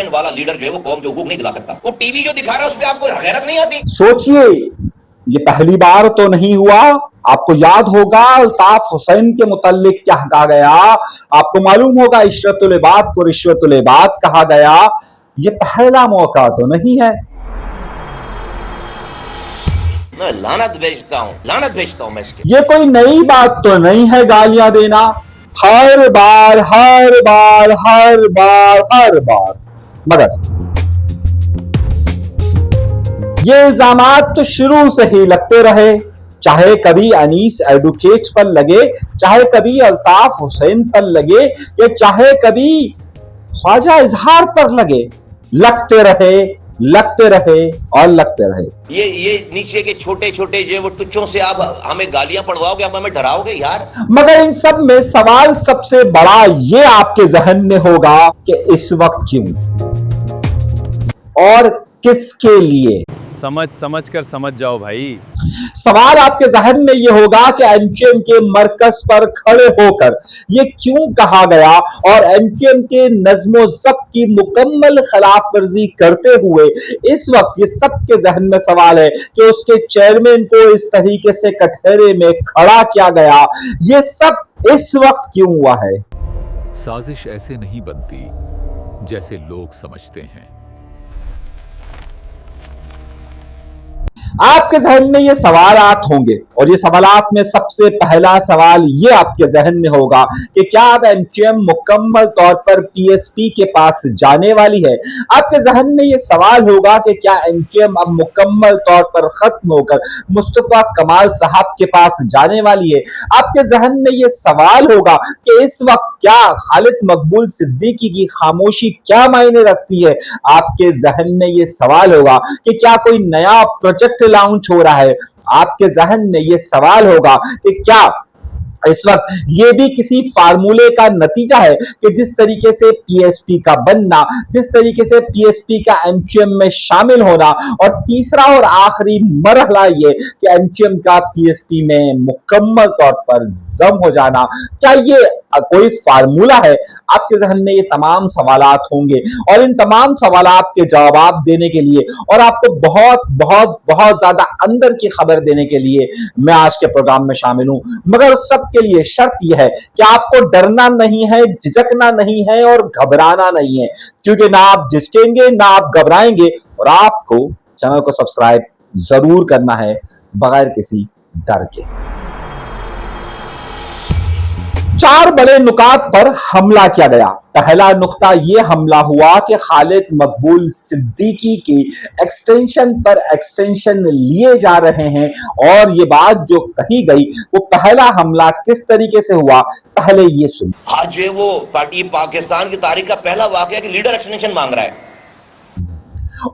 वाला लीडर जो है वो कौम के हुकूक नहीं दिला सकता। वो टीवी जो दिखा रहा है उस पे आपको गैरत नहीं आती? सोचिए, ये पहली बार तो नहीं हुआ। आपको याद होगा अल्ताफ हुसैन के मुताल्लिक क्या कहा गया, आपको मालूम होगा इशरतुल इबाद को रिश्वतुल इबाद कहा गया। ये पहला मौका तो नहीं है। मैं लानत भेजता हूं मैं इसके। ये कोई नई बात तो नहीं है गालियां देना, हर बार हर बार हर बार हर बार। मगर ये इल्जामात तो शुरू से ही लगते रहे, चाहे कभी अनीस एडवोकेट पर लगे, चाहे कभी अल्ताफ हुसैन पर लगे, या चाहे कभी ख्वाजा इजहार पर लगे, लगते रहे और लगते रहे। ये नीचे के छोटे छोटे जो वो तुच्छों से आप हमें गालियां पड़वाओगे, आप हमें डराओगे यार। मगर इन सब में सवाल सबसे बड़ा ये आपके जहन में होगा कि इस वक्त क्यों और किसके लिए। समझ कर समझ जाओ भाई। सवाल आपके जहन में ये होगा कि एमक्यूएम के मरकज पर खड़े होकर ये क्यों कहा गया, और एमक्यूएम के नज्मो ज़ब्त की मुकम्मल खिलाफ वर्जी करते हुए इस वक्त ये सबके जहन में सवाल है कि उसके चेयरमैन को इस तरीके से कटहरे में खड़ा किया गया। ये सब इस वक्त क्यों हुआ है। साजिश ऐसे नहीं बनती जैसे लोग समझते हैं। आपके जहन में ये सवालात होंगे, और ये सवालात में सबसे पहला सवाल ये आपके जहन में होगा कि क्या अब एमक्यूएम मुकम्मल तौर पर पीएसपी के पास जाने वाली है। आपके जहन में ये सवाल होगा कि क्या एमक्यूएम अब मुकम्मल तौर पर खत्म होकर मुस्तफा कमाल साहब के पास जाने वाली है। आपके जहन में ये सवाल होगा कि इस वक्त क्या खालिद मकबूल सिद्दीकी की खामोशी क्या मायने रखती है। आपके जहन में ये सवाल होगा कि क्या कोई नया प्रोजेक्ट लॉन्च हो रहा है। आपके जहन में ये सवाल होगा कि क्या इस वक्त ये भी किसी फार्मूले का नतीजा है कि जिस तरीके से पीएसपी का बनना, जिस तरीके से पीएसपी का एमक्यूएम में शामिल होना, और तीसरा और आखिरी मरहला ये कि एमक्यूएम का पीएसपी में मुकम्मल तौर पर जम हो जाना, क्या ये कोई फार्मूला है। आपके जहन में ये तमाम सवालात होंगे, और इन तमाम सवालात के जवाब देने के लिए और आपको बहुत बहुत बहुत ज्यादा अंदर की खबर देने के लिए मैं आज के प्रोग्राम में शामिल हूं। मगर उस सब के लिए शर्त यह है कि आपको डरना नहीं है, झिझकना नहीं है और घबराना नहीं है, क्योंकि ना आप झिझकेंगे ना आप घबराएंगे, और आपको चैनल को सब्सक्राइब जरूर करना है बगैर किसी डर के। 4 बड़े नुकात पर हमला किया गया। पहला नुक्ता यह हमला हुआ कि खालिद मकबूल सिद्दीकी की एक्सटेंशन पर एक्सटेंशन लिए जा रहे हैं, और ये बात जो कही गई वो पहला हमला किस तरीके से हुआ पहले ये सुन। आज जो वो पार्टी पाकिस्तान की तारीख का पहला वाकया कि लीडर एक्सटेंशन मांग रहा है।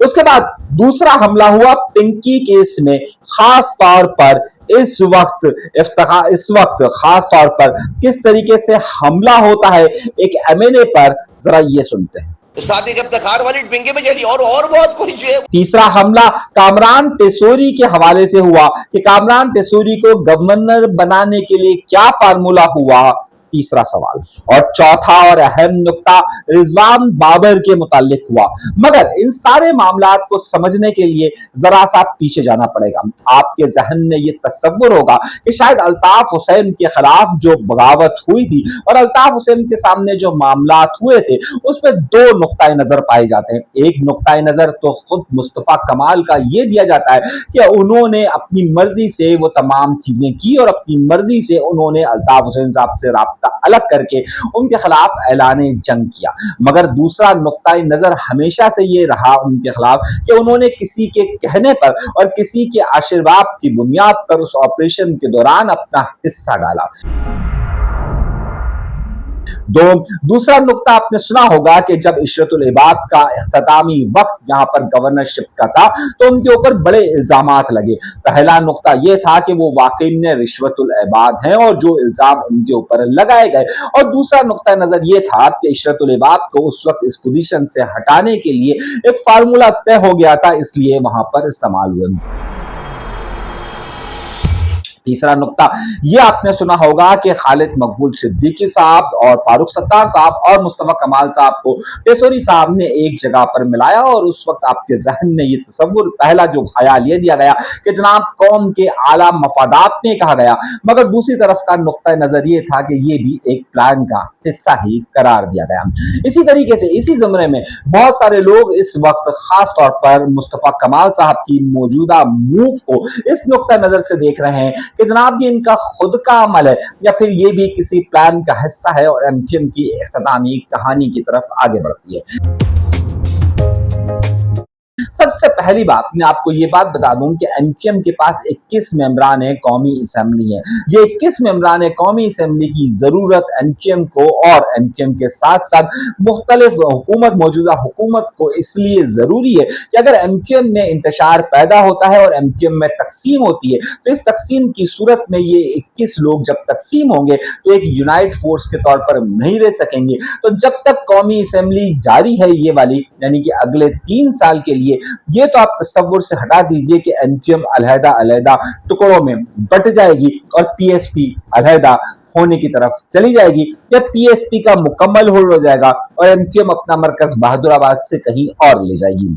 उसके बाद दूसरा हमला हुआ पिंकी केस में, खास तौर पर इस वक्त खास तौर पर किस तरीके से हमला होता है एक एमएनए पर, जरा ये सुनते हैं। साथ ही इफ्तिखार वाली पिंकी में चली और बहुत कुछ है। तीसरा हमला कामरान टेसोरी के हवाले से हुआ कि कामरान टेसोरी को गवर्नर बनाने के लिए क्या फार्मूला हुआ, तीसरा सवाल। और चौथा और अहम नुक्ता रिजवान बाबर के मुतालिक हुआ। मगर इन सारे मामलात को समझने के लिए जरा सा पीछे जाना पड़ेगा। आपके जहन में ये तस्वुर होगा कि शायद अल्ताफ हुसैन के खिलाफ जो बगावत हुई थी और अल्ताफ हुसैन के सामने जो मामलात हुए थे उसमें 2 नुक्ताए नजर पाए जाते हैं। एक नुक्ताए नजर तो खुद मुस्तफा कमाल का ये दिया जाता है कि उन्होंने अपनी मर्जी से वो तमाम चीजें की और अपनी मर्जी से उन्होंने अल्ताफ हुसैन साहब से राब्ता अलग करके उनके खिलाफ ऐलाने जंग किया। मगर दूसरा नुक्ता नजर हमेशा से ये रहा उनके खिलाफ कि उन्होंने किसी के कहने पर और किसी के आशीर्वाद की बुनियाद पर उस ऑपरेशन के दौरान अपना हिस्सा डाला। दूसरा नुक्ता आपने सुना होगा कि जब इशरतुल इबाद का इख्तितामी वक्त यहां पर गवर्नरशिप का था तो उनके ऊपर बड़े इल्जामात लगे। पहला नुक्ता यह था कि वो वाकई में रिश्वतुल इबाद हैं और जो इल्जाम उनके ऊपर लगाए गए, और दूसरा नुक्ता नजर यह था कि इशरतुल इबाद को उस वक्त इस पोजीशन से हटाने के लिए एक फार्मूला तय हो गया था, इसलिए वहां पर इस्तेमाल हुए। तीसरा नुक्ता ये आपने सुना होगा कि खालिद मकबूल सिद्दीकी साहब और फारूक सत्तार साहब और मुस्तफा कमाल साहब को टेसोरी साहब ने एक जगह पर मिलाया और उस वक्त आपके जहन में ये तस्वुर, पहला जो ख्याल ये दिया गया कि जनाब कौम के आला मफादात में कहा गया, मगर दूसरी तरफ का नुक्ता नजर ये था कि ये भी एक प्लान का हिस्सा ही करार दिया गया। इसी तरीके से इसी ज़मरे में बहुत सारे लोग इस वक्त खास तौर पर मुस्तफा कमाल साहब की मौजूदा मूव को इस नुक्ता नजर से देख रहे हैं कि जनाब ये इनका खुद का अमल है या फिर ये भी किसी प्लान का हिस्सा है और एमक्यूएम की इख्तितामी कहानी की तरफ आगे बढ़ती है। सबसे पहली बात मैं आपको ये बात बता दूं कि एमक्यूएम के पास 21 मेंबरान कौमी असेंबली है। ये 21 मेंबरान कौमी असेंबली की जरूरत एमक्यूएम को और एमक्यूएम के साथ साथ मुख्तलिफ हुकूमत, मौजूदा हुकूमत को इसलिए जरूरी है कि अगर एमक्यूएम में इंतशार पैदा होता है और एमक्यूएम में तकसीम होती है तो इस तकसीम की सूरत में ये 21 लोग जब तकसीम होंगे तो एक यूनाइट फोर्स के तौर पर नहीं रह सकेंगे। तो जब तक कौमी असेंबली जारी है ये वाली, यानी कि अगले 3 साल के लिए, ये तो आप तस्वुर से हटा दीजिए कि एमक्यूएम अलहदा अलहदा टुकड़ों में बट जाएगी और पीएसपी अलहदा होने की तरफ चली जाएगी, जब पीएसपी का मुकम्मल होल्ड हो जाएगा और एमक्यूएम अपना मरकज बहादुराबाद से कहीं और ले जाएगी।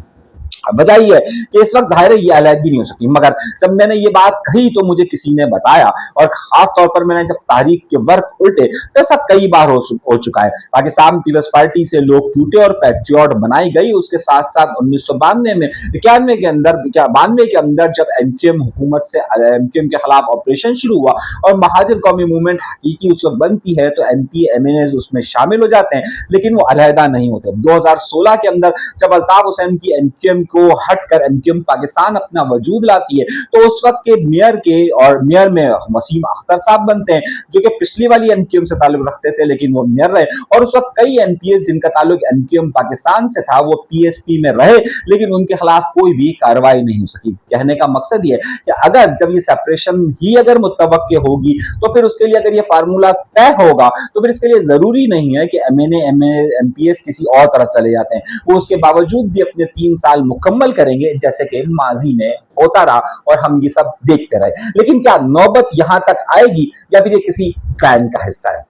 वजह यह है कि इस वक्त जाहिर है ये अलहदगी नहीं हो सकती, मगर जब मैंने ये बात कही तो मुझे किसी ने बताया और खास तौर पर मैंने जब तारीख के वर्क उल्टे तो ऐसा कई बार हो चुका है। पाकिस्तान पीपल्स पार्टी से लोग टूटे और पैट्रियट बनाई गई। उसके साथ साथ 1992 में 91 के अंदर 92 के अंदर जब एमक्यूएम हुकूमत से एमक्यूएम के खिलाफ ऑपरेशन शुरू हुआ और महाजिर कौमी मूवमेंट हकीकी उस वक्त बनती है तो एमपी एमएनए उसमें शामिल हो जाते हैं, लेकिन वो अलहदा नहीं होते। 2016 के अंदर जब अल्ताफ हुसैन की एमक्यूएम को हटकर एमक्यूएम पाकिस्तान अपना वजूद लाती है तो उस वक्त के मेयर में वसीम अख्तर साहब बनते हैं जो कि पिछली वाली एमक्यूएम से ताल्लुक रखते थे, लेकिन वो मेयर रहे। और उस वक्त कई एमपीएस जिनका ताल्लुक एमक्यूएम पाकिस्तान से था वो पीएसपी में रहे, लेकिन उनके खिलाफ कोई भी कार्रवाई नहीं हो सकी। कहने का मकसद ये कि अगर जब ये सेपरेशन ही अगर मुतवक्के होगी तो फिर उसके लिए अगर ये फार्मूला तय होगा तो फिर इसके लिए जरूरी नहीं है कि एमएनए एमपीएस किसी और तरफ चले जाते हैं, वो उसके बावजूद भी अपने 3 साल मुकम्मल करेंगे जैसे कि माजी में होता रहा और हम ये सब देखते रहे। लेकिन क्या नौबत यहां तक आएगी या फिर ये किसी प्लान का हिस्सा है?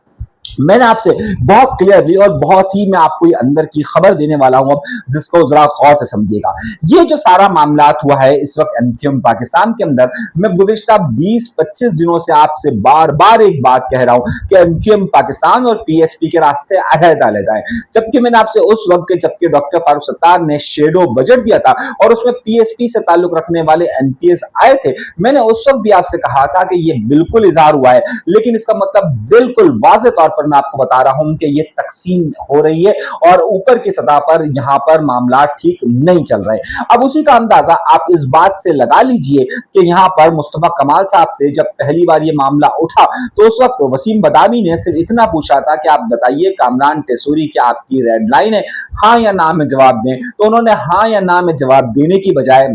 मैंने आपसे बहुत क्लियरली और बहुत ही मैं आपको ये अंदर की खबर देने वाला हूं, जिसको जरा गौर से समझिएगा। ये जो सारा मामला हुआ है इस वक्त एमक्यूएम पाकिस्तान के अंदर, मैं गुज़िश्ता 20-25 दिनों से आपसे बार बार एक बात कह रहा हूं कि एमक्यूएम पाकिस्तान और पीएसपी के रास्ते अलहदा अलहदा है। जबकि मैंने आपसे उस वक्त के जबकि डॉक्टर फारूक सत्तार ने शेडो बजट दिया था और उसमें पीएसपी से ताल्लुक रखने वाले एमपीएस आए थे, मैंने उस वक्त भी आपसे कहा था कि ये बिल्कुल इजहार हुआ है, लेकिन इसका मतलब बिल्कुल वाज़ेह तौर पर मैं आपको बता रहा हूं कि ये तकसीम हो रही है और ऊपर की सतह पर यहां पर मामला ठीक नहीं चल रहे। अब उसी का अंदाजा आप इस बात से लगा लीजिए कि यहां पर मुस्तफा कमाल साहब से जब पहली बार ये मामला उठा तो उस वक्त वसीम बदामी ने सिर्फ इतना पूछा था कि आप बताइए कामरान टेसोरी क्या आपकी रेड लाइन है, हाँ या ना में जवाब दें। तो उन्होंने हाँ या ना में जवाब देने की बजाय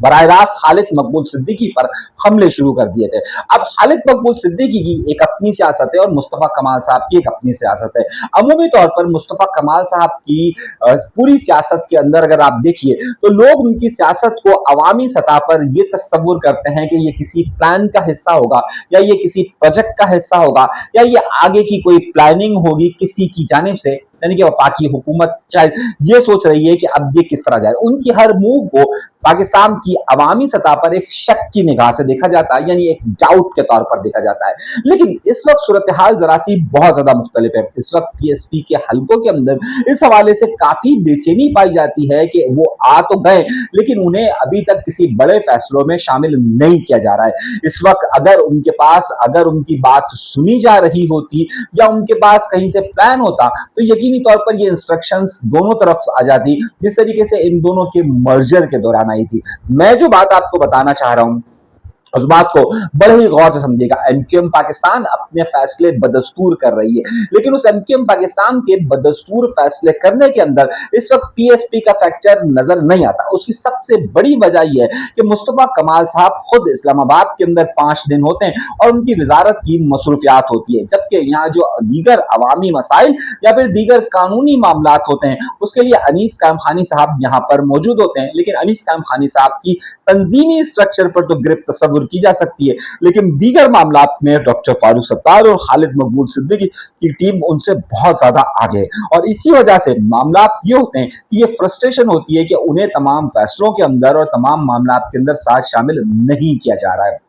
बराह रास्त खालिद मकबूल सिद्दीकी पर हमले शुरू कर दिए थे। अब खालिद मकबूल सिद्दीकी की एक अपनी सियासत है और मुस्तफा कमाल साहब की एक अपनी सियासत है। अमूमी तौर पर मुस्तफा कमाल साहब की पूरी सियासत के अंदर अगर आप देखिए तो लोग उनकी सियासत को अवामी सतह पर ये तस्वुर करते हैं कि ये किसी प्लान का हिस्सा होगा या ये किसी प्रोजेक्ट का हिस्सा होगा या ये आगे की कोई प्लानिंग होगी किसी की जानिब से, यानी कि वफाकी हुकूमत शायद ये सोच रही है कि अब ये किस तरह जाए। उनकी हर मूव को पाकिस्तान की अवामी सतह पर एक शक की निगाह से देखा जाता है, यानी एक डाउट के तौर पर देखा जाता है। लेकिन इस वक्त सूरत हाल जरा सी बहुत ज्यादा मुख्तलिफ है। इस वक्त पीएसपी के हलकों के अंदर इस हवाले से काफी बेचैनी पाई जाती है कि वो आ तो गए लेकिन उन्हें अभी तक किसी बड़े फैसलों में शामिल नहीं किया जा रहा है। इस वक्त अगर उनकी बात सुनी जा रही होती या उनके पास कहीं से प्लान होता तो यकीनी तौर पर ये इंस्ट्रक्शंस दोनों तरफ आ जाती, जिस तरीके से इन दोनों के मर्जर के दौरान आई थी। मैं जो बात आपको बताना चाह रहा हूं उस बात को बड़े ही गौर से समझिएगा। एमक्यूएम पाकिस्तान अपने फैसले बदस्तूर कर रही है, लेकिन उस एमक्यूएम पाकिस्तान के बदस्तूर फैसले करने के अंदर इस वक्त पीएसपी का फैक्टर नजर नहीं आता। उसकी सबसे बड़ी वजह यह है कि मुस्तफा कमाल साहब खुद इस्लामाबाद के अंदर 5 दिन होते हैं और उनकी वजारत की मसरूफियात होती है, जबकि यहाँ जो दीगर अवामी मसाइल या फिर दीगर कानूनी मामलात होते हैं उसके लिए अनीस कायम खानी साहब यहाँ पर मौजूद होते हैं। लेकिन अनीस कायम खानी साहब की तंजीमी स्ट्रक्चर पर तो ग्रिप तस्वुर तसव्वुर की जा सकती है, लेकिन दीगर मामलात में डॉक्टर फारूक सत्तार और खालिद मकबूल सिद्दीकी की टीम उनसे बहुत ज्यादा आगे है। और इसी वजह से मामलात ये होते हैं कि ये फ्रस्ट्रेशन होती है कि उन्हें तमाम फैसलों के अंदर और तमाम मामलात के अंदर साथ शामिल नहीं किया जा रहा है।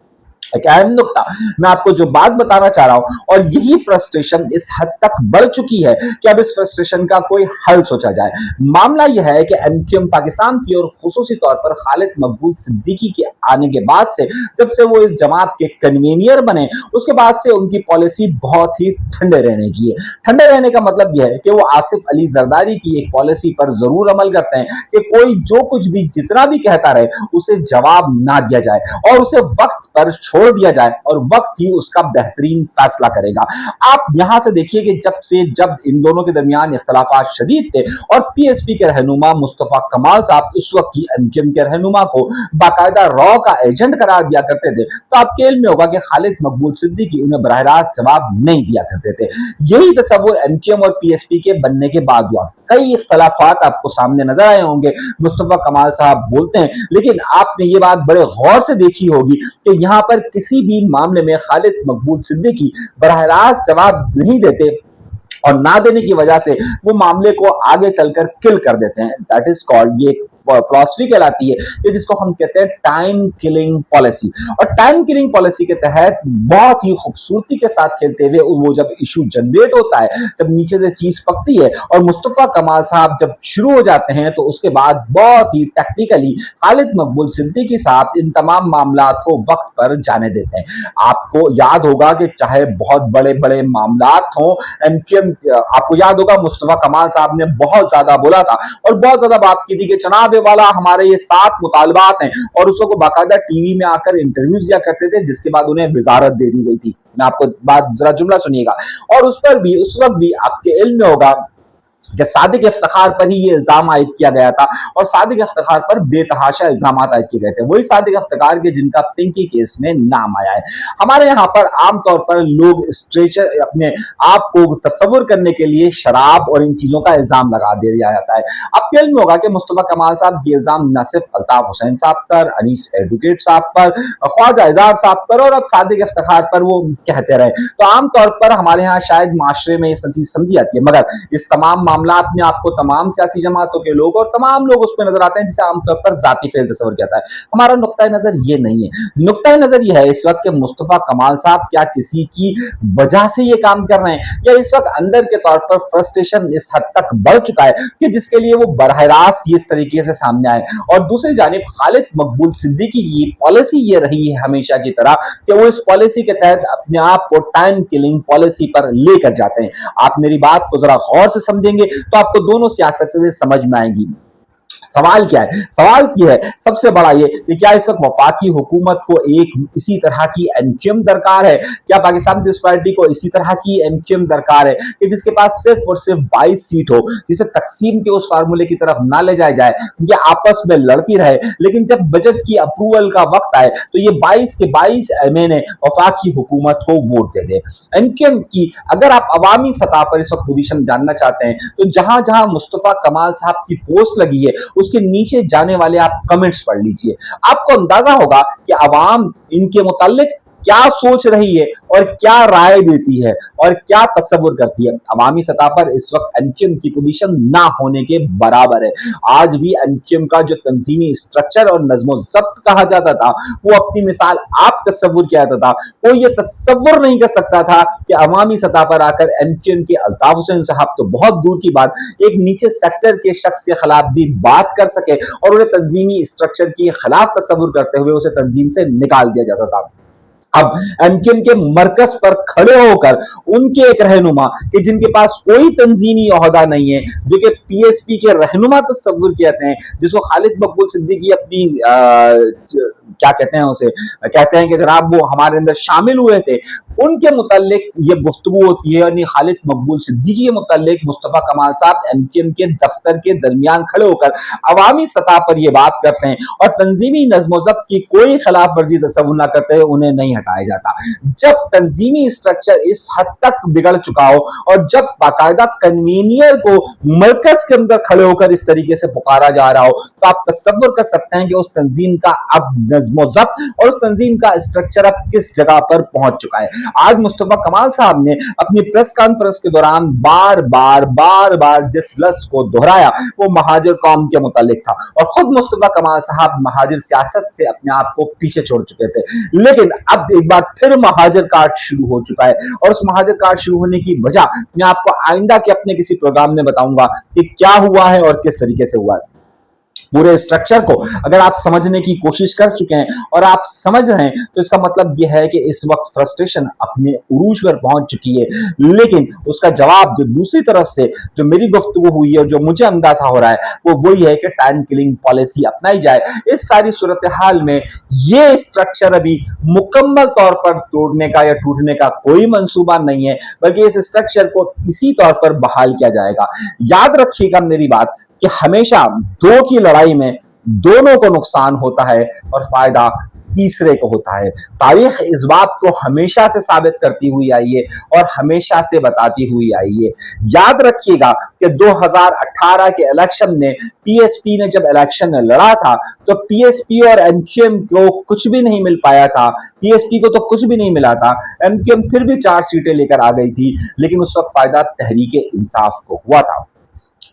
एक अहम नुकता मैं आपको जो बात बताना चाह रहा हूं, और यही फ्रस्ट्रेशन इस हद तक बढ़ चुकी है कि अब इस फ्रस्ट्रेशन का कोई हल सोचा जाए। मामला यह है कि एमक्यूएम पाकिस्तान की और खुसूसी तौर पर खालिद मकबूल सिद्दीकी के आने के बाद से, जब से वो इस जमात के कन्वीनियर बने, उसके बाद से उनकी पॉलिसी बहुत ही ठंडे रहने की है। ठंडे रहने का मतलब यह है कि वो आसिफ अली जरदारी की एक पॉलिसी पर जरूर अमल करते हैं कि कोई जो कुछ भी जितना भी कहता रहे उसे जवाब ना दिया जाए और उसे वक्त पर छोड़ दिया जाए और वक्त ही उसका बेहतरीन फैसला करेगा। आप यहां से देखिए कि जब इन दोनों के दरमियान इख्तलाफात शदीद थे और पीएसपी के रहनुमा मुस्तफा कमाल साहब उस वक्त की एमक्यूएम के रहनुमा को बाकायदा रॉ का एजेंट करार दिया करते थे, तो आपके इल्म में होगा कि खालिद मकबूल सिद्दीकी उन्हें बराह रास्त जवाब नहीं दिया करते थे। यही तसव्वुर एमक्यूएम और पीएसपी के बनने के बाद हुआ। कई इख्तलाफात आपको सामने नजर आए होंगे, मुस्तफा कमाल साहब बोलते हैं, लेकिन आपने ये बात बड़े गौर से देखी होगी कि यहां पर किसी भी मामले में खालिद मकबूल सिद्दीकी बराह रास्त जवाब नहीं देते और ना देने की वजह से वो मामले को आगे चलकर किल कर देते हैं। दैट इज कॉल्ड, ये फिलॉसफी कहलाती है कि जिसको हम कहते हैं टाइम किलिंग पॉलिसी। और टाइम किलिंग पॉलिसी के तहत बहुत ही खूबसूरती के साथ खेलते हुए वो जब इशू जनरेट होता है, जब नीचे से चीज पकती है और मुस्तफा कमाल साहब जब शुरू हो जाते हैं, तो उसके बाद बहुत ही टेक्निकली खालिद मकबूल सिद्दीकी साहब इन तमाम मामलात को वक्त पर जाने देते हैं। आपको याद होगा कि चाहे बहुत बड़े बड़े मामलात हों, एमक्यूएम, आपको याद होगा मुस्तफा कमाल साहब ने बहुत ज्यादा बोला था और बहुत ज्यादा बात की थी कि जनाब वाला हमारे ये 7 मुतालबात हैं, और उसको बाकायदा टीवी में आकर इंटरव्यूज दिया करते थे, जिसके बाद उन्हें विजारत दे दी गई थी। मैं आपको बात जरा जुमला सुनिएगा। और उस पर भी उस वक्त भी आपके इल्म में होगा कि सादिक इफ्तिखार पर ही ये इल्जाम आयद किया गया था और सादिक इफ्तिखार पर बेतहाशा इल्जाम आयद किए गए थे, वही सादिक इफ्तिखार के जिनका पिंकी केस में नाम आया है। हमारे यहाँ पर आमतौर पर लोग स्ट्रेचर अपने आप को तस्वुर करने के लिए शराब और इन चीजों का इल्जाम लगा दिया जाता है। आपके इल्म में होगा कि मुस्तफा कमाल साहब ये इल्जाम न सिर्फ अल्ताफ हुसैन साहब पर, अनीस एडवोकेट साहब पर, ख्वाजा इजार साहब पर और अब सादिक इफ्तिखार पर वो कहते रहे। तो आमतौर पर हमारे यहाँ शायद माशरे में ये चीज समझी जाती है, मगर इस तमाम मामलात में आपको तमाम सियासी जमातों के लोग और तमाम लोग उसमें नजर आते हैं जिसे आमतौर पर जाती फेल तस्वर किया जाता है। हमारा नुक्ता नजर ये नहीं है। नुक्ता नजर ये है इस वक्त के मुस्तफा कमाल साहब क्या किसी की वजह से ये काम कर रहे हैं, या इस वक्त अंदर के तौर पर फ्रस्ट्रेशन इस हद तक बढ़ चुका है कि जिसके लिए वो बराह रास्त इस तरीके से सामने आए। और दूसरी जानिब खालिद मकबूल सिद्दीकी की पॉलिसी ये रही है हमेशा की तरह कि वो इस पॉलिसी के तहत अपने आप को टाइम किलिंग पॉलिसी पर लेकर जाते हैं। आप मेरी बात को जरा गौर से समझेंगे तो आपको दोनों सियासत से समझ में आएगी। सवाल क्या है? सवाल ये है सबसे बड़ा ये कि क्या इस वक्त वफाकी हुकूमत को एक इसी तरह की एमक्यूएम दरकार है? क्या पाकिस्तान पीपल्स पार्टी को इसी तरह की एमक्यूएम दरकार है कि जिसके पास सिर्फ और सिर्फ 22 सीट हो, जिसे तकसीम के उस फार्मूले की तरफ ना ले जाया जाए, ये आपस में लड़ती रहे, लेकिन जब बजट की अप्रूवल का वक्त आए तो ये 22 के 22 एमएनए वफाकी हुकूमत को वोट दे दे। एमक्यूएम की अगर आप अवामी सतह पर इस वक्त पोजीशन जानना चाहते हैं तो जहां जहां मुस्तफा कमाल साहब की पोस्ट लगी है उसके नीचे जाने वाले आप कमेंट्स पढ़ लीजिए। आपको अंदाजा होगा कि अवाम इनके मुताल्लिक क्या सोच रही है और क्या राय देती है और क्या तस्वुर करती है। अवामी सतह पर इस वक्त एमक्यूएम की पोजीशन ना होने के बराबर है। आज भी एमक्यूएम का जो तंजीमी स्ट्रक्चर और नज़्म ज़ब्त कहा जाता था वो अपनी मिसाल आप तस्वुर किया जाता था। कोई ये तस्वुर नहीं कर सकता था कि अवामी सतह पर आकर एमक्यूएम के अल्ताफ हुसैन साहब तो बहुत दूर की बात, एक नीचे सेक्टर के शख्स के खिलाफ भी बात कर सके और उन्हें तंजीमी स्ट्रक्चर के खिलाफ तस्वुर करते हुए उसे तंजीम से निकाल दिया जाता था। अब एमक्यूएम के मरकज पर खड़े होकर उनके एक रहनुमा कि जिनके पास कोई तंजीमी ओहदा नहीं है, जो कि पीएसपी के रहनुमा तस्वुर कहते हैं, जिसको खालिद मकबूल सिद्दीकी अपनी क्या कहते हैं उसे कहते हैं कि जनाब वो हमारे अंदर शामिल हुए थे, उनके मुताल्लिक ये गुफ्तगू होती है। यानी खालिद मकबूल सिद्दीकी के मुताल्लिक मुस्तफा कमाल साहब एमक्यूएम के दफ्तर के दरमियान खड़े होकर अवामी सतह पर ये बात करते हैं और तंजीमी नज़्म ज़ब्त की कोई खिलाफ वर्जी तस्वुर न करते हुए उन्हें नहीं हटाया जाता। जब तंजीमी स्ट्रक्चर इस हद तक बिगड़ चुका हो और जब बाकायदा कन्वीनियर को मरकज के अंदर खड़े होकर इस तरीके से पुकारा जा रहा हो तो आप तस्वुर कर सकते सकते हैं कि उस तंजीम का अब नज़्म ज़ब्त और उस तंजीम का स्ट्रक्चर अब किस जगह पर पहुंच चुका है। आज मुस्तफा कमाल साहब ने अपनी प्रेस कॉन्फ्रेंस के दौरान बार बार जिस लफ्ज़ को दोहराया वो महाजिर कौम के मुतालिक था, और खुद मुस्तफा कमाल साहब महाजिर सियासत से अपने आप को पीछे छोड़ चुके थे। लेकिन अब एक बार फिर महाजिर काट शुरू हो चुका है, और उस महाजिर काट शुरू होने की वजह मैं आपको आइंदा के अपने किसी प्रोग्राम में बताऊंगा कि क्या हुआ है और किस तरीके से हुआ है। पूरे स्ट्रक्चर को अगर आप समझने की कोशिश कर चुके हैं और आप समझ रहे हैं तो इसका मतलब यह है कि इस वक्त फ्रस्ट्रेशन अपने उरूज पर पहुंच चुकी है। लेकिन उसका जवाब जो दूसरी तरफ से जो मेरी गुफ्तगू हुई है और जो मुझे अंदाजा हो रहा है वो वही है कि टाइम किलिंग पॉलिसी अपनाई जाए। इस सारी सूरत हाल में ये स्ट्रक्चर अभी मुकम्मल तौर पर तोड़ने का या टूटने का कोई मंसूबा नहीं है, बल्कि इस स्ट्रक्चर को इसी तौर पर बहाल किया जाएगा। याद रखिएगा मेरी बात कि हमेशा दो की लड़ाई में दोनों को नुकसान होता है और फायदा तीसरे को होता है। तारीख इस बात को हमेशा से साबित करती हुई आई है और हमेशा से बताती हुई आई है। याद रखिएगा कि 2018 के इलेक्शन में पीएसपी ने जब इलेक्शन लड़ा था तो पीएसपी और एमक्यूएम को कुछ भी नहीं मिल पाया था। पीएसपी को तो कुछ भी नहीं मिला था, एमक्यूएम फिर भी 4 सीटें लेकर आ गई थी, लेकिन उस वक्त फायदा तहरीक इंसाफ को हुआ था।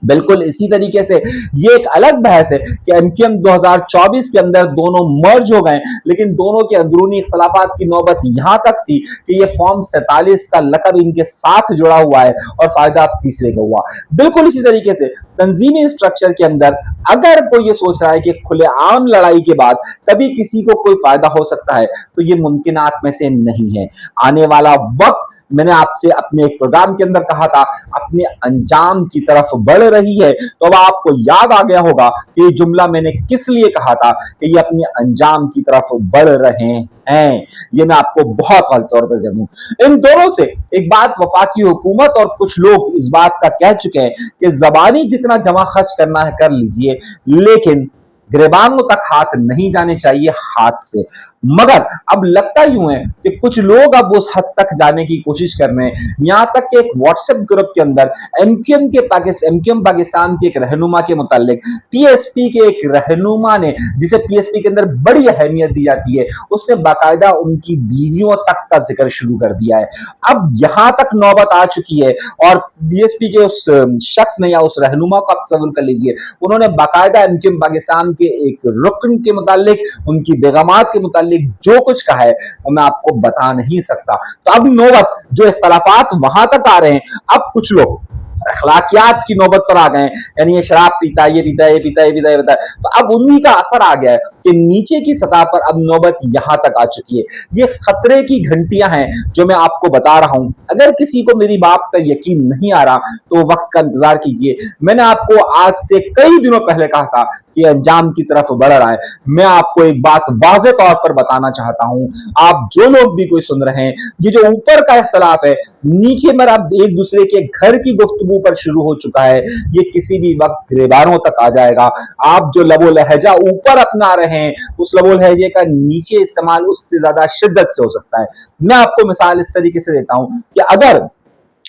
बिल्कुल इसी तरीके से ये एक अलग बहस है कि एमक्यूएम 2024 के अंदर दोनों मर्ज हो गए, लेकिन दोनों के अंदरूनी इख्तलाफात की नौबत यहां तक थी कि ये फॉर्म 47 का लकब इनके साथ जुड़ा हुआ है और फायदा तीसरे का हुआ। बिल्कुल इसी तरीके से तंजीमी स्ट्रक्चर के अंदर अगर कोई ये सोच रहा है कि खुलेआम लड़ाई के बाद कभी किसी को कोई फायदा हो सकता है तो ये मुमकिनात में से नहीं है। आने वाला वक्त मैंने आपसे अपने एक प्रोग्राम के अंदर कहा था अपने अंजाम की तरफ बढ़ रही है, तो अब आपको याद आ गया होगा कि ये जुमला मैंने किस लिए कहा था कि ये अपने अंजाम की तरफ बढ़ रहे हैं। ये मैं आपको बहुत वाज़ेह तौर पर कह दूं। इन दोनों से एक बात वफाकी हुकूमत और कुछ लोग इस बात का कह चुके हैं कि जबानी जितना जमा खर्च करना है कर लीजिए, लेकिन गिरबानों तक हाथ नहीं जाने चाहिए हाथ से। मगर अब लगता यूं है कि कुछ लोग अब उस हद तक जाने की कोशिश कर रहे हैं, यहां तक कि एक व्हाट्सएप ग्रुप के अंदर एमक्यूएम पाकिस्तान के एक रहनुमा के मुतालिक पीएसपी के एक रहनुमा ने, जिसे पीएसपी के अंदर बड़ी अहमियत दी जाती है, उसने बाकायदा उनकी बीवियों तक का जिक्र शुरू कर दिया है। अब यहां तक नौबत आ चुकी है और पीएसपी के उस शख्स ने या उस रहनुमा को आप तसव्वुर कर लीजिए, उन्होंने बाकायदा एमक्यूएम पाकिस्तान के एक रुकन के मुतालिक, उनकी बेगमात के मुतालिक जो कुछ कहा है वो मैं आपको बता नहीं सकता। तो अब नौबत जो इख्तलाफात वहां तक आ रहे हैं, अब कुछ लोग अखलाकियात की नौबत पर आ गए, यानी ये शराब पीता है, ये पीता है, ये पीता है, ये पीता है, ये पीता है, तो अब उन्हीं का असर आ गया है कि नीचे की सतह पर अब नौबत यहां तक आ चुकी है। ये खतरे की घंटियां हैं जो मैं आपको बता रहा हूं। अगर किसी को मेरी बात पर यकीन नहीं आ रहा तो वक्त का इंतजार कीजिए। मैंने आपको आज से कई दिनों पहले कहा था कि अंजाम की तरफ बढ़ रहा है। मैं आपको एक बात वाज़ेह तौर पर बताना चाहता हूं, आप जो लोग भी कोई सुन रहे हैं, ये जो ऊपर का इख्तलाफ है, नीचे में अब एक दूसरे के घर की गुफ्तगू पर शुरू हो चुका है, ये किसी भी वक्त गिरबानों तक आ जाएगा। आप जो लबो लहजा ऊपर अपना रहे हैं, उस लबो लहजे का नीचे इस्तेमाल उससे ज्यादा शिद्दत से हो सकता है। मैं आपको मिसाल इस तरीके से देता हूं कि अगर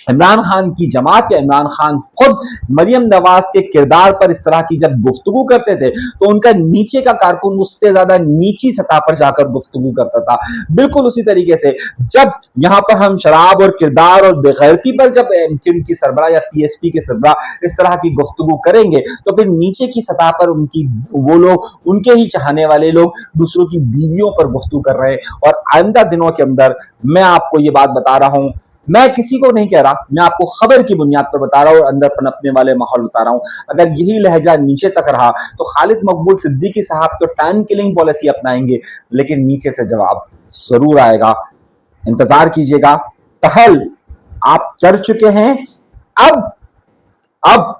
इमरान खान की जमात या इमरान खान खुद मरियम नवाज के किरदार पर इस तरह की जब गुफ्तगू करते थे तो उनका नीचे का कारकुन उससे ज्यादा नीची सतह पर जाकर गुफ्तगू करता था। बिल्कुल उसी तरीके से जब यहां पर हम शराब और किरदार और बेगैरती पर जब एमक्यूएम की सरबराह या पीएसपी के सरबराह इस तरह की गुफ्तगू करेंगे तो फिर नीचे की सतह पर उनकी वो लोग, उनके ही चाहने वाले लोग दूसरों की बीवियों पर गुफ्तगू कर रहे हैं। और आइंदा दिनों के अंदर मैं आपको ये बात बता रहा हूं, मैं किसी को नहीं कह रहा, मैं आपको खबर की बुनियाद पर बता रहा हूं और अंदर पनपने वाले माहौल बता रहा हूं। अगर यही लहजा नीचे तक रहा तो खालिद मकबूल सिद्दीकी साहब तो टाइम किलिंग पॉलिसी अपनाएंगे, लेकिन नीचे से जवाब जरूर आएगा। इंतजार कीजिएगा। पहल आप कर चुके हैं, अब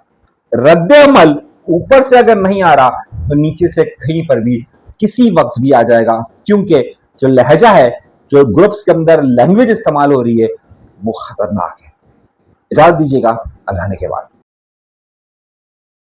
रद्द अमल ऊपर से अगर नहीं आ रहा तो नीचे से कहीं पर भी किसी वक्त भी आ जाएगा, क्योंकि जो लहजा है, जो ग्रुप्स के अंदर लैंग्वेज इस्तेमाल हो रही है, वो खतरनाक है। इजाजत दीजिएगा, अल्लाह ने के बाद।